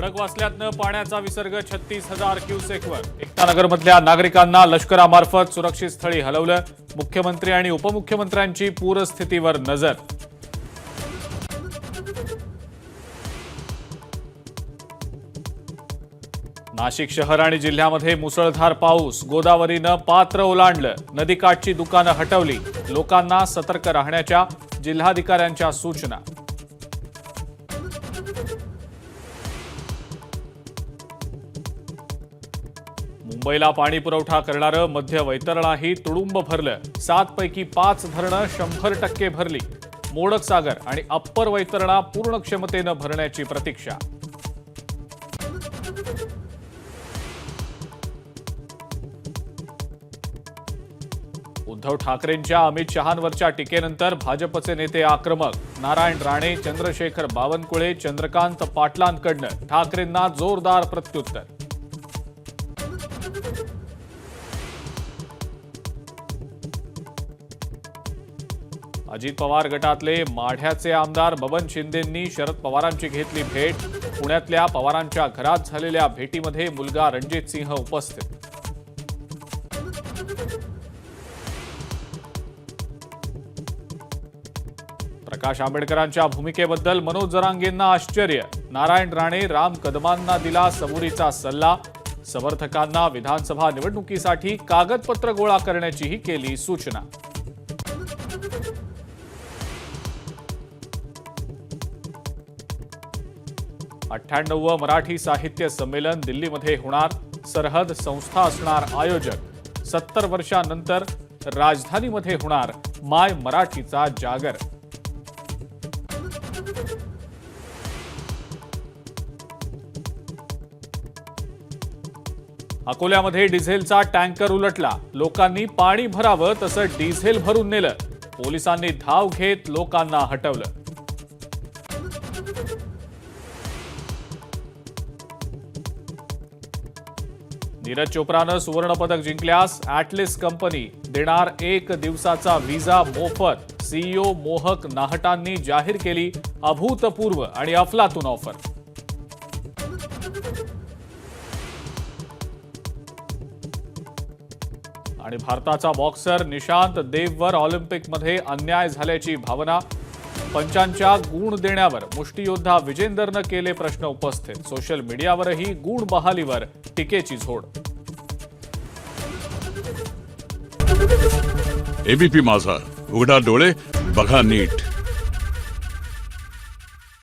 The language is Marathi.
खडकवासल्यातनं पाण्याचा विसर्ग 36,000 क्युसेकवर। एकतानगरमधल्या नागरिकांना लष्करामार्फत सुरक्षित स्थळी हलवलं। मुख्यमंत्री आणि उपमुख्यमंत्र्यांची पूरस्थितीवर नजर। नाशिक शहर आणि जिल्ह्यामध्ये मुसळधार पाऊस। गोदावरीनं पात्र ओलांडलं। नदीकाठची दुकानं हटवली। लोकांना सतर्क राहण्याच्या जिल्हाधिकाऱ्यांच्या सूचना। मुंबईला पाणी पुरवठा करणारं मध्य वैतरणाही तुडुंब भरलं। 7 पैकी 5 धरणं 100% भरली। मोडक सागर आणि अप्पर वैतरणा पूर्ण क्षमतेनं भरण्याची प्रतीक्षा। उद्धव ठाकरेंच्या अमित शहांवरच्या टीकेनंतर भाजपचे नेते आक्रमक। नारायण राणे, चंद्रशेखर बावनकुळे, चंद्रकांत पाटलांकडनं ठाकरेंना जोरदार प्रत्युत्तर। अजित पवार गटातले माढ्याचे आमदार बबन शिंदेंनी शरद पवारांची घेतली भेट। पुण्यातल्या पवारांच्या घरात झालेल्या भेटीमध्ये मुलगा रणजित सिंह उपस्थित। प्रकाश आंबेडकरांच्या भूमिकेबद्दल मनोज जरांगेंना आश्चर्य। नारायण राणे, राम कदमांना दिला सबुरीचा सल्ला। समर्थकांना विधानसभा निवडणुकीसाठी कागदपत्र गोळा करण्याचीही केली सूचना। व मराठी साहित्य संमेलन दिल्लीमध्ये होणार। सरहद संस्था असणार आयोजक। 70 वर्षांनंतर राजधानीमध्ये होणार माय मराठीचा जागर। अकोल्यामध्ये डिझेलचा टँकर उलटला। लोकांनी पाणी भरावं तसं डिझेल भरून नेलं। पोलिसांनी धाव घेत लोकांना हटवलं। नीरज चोप्रानं सुवर्ण पदक जिंकल्यास ॲटलिस कंपनी देणार 1 दिवसाचा व्हिसा मोफत। सीईओ मोहक नाहटांनी जाहीर केली अभूतपूर्व आणि अफलातून ऑफर। आणि भारताचा बॉक्सर निशांत देववर ऑलिम्पिकमध्ये अन्याय झाल्याची भावना। पंचांच्या गुण देण्यावर मुष्टियोद्धा विजेंदरनं केले प्रश्न उपस्थित। सोशल मीडियावरही गुण बहालीवर टीकेची झोड। एबीपी माझा, उघडा डोळे बघा नीट।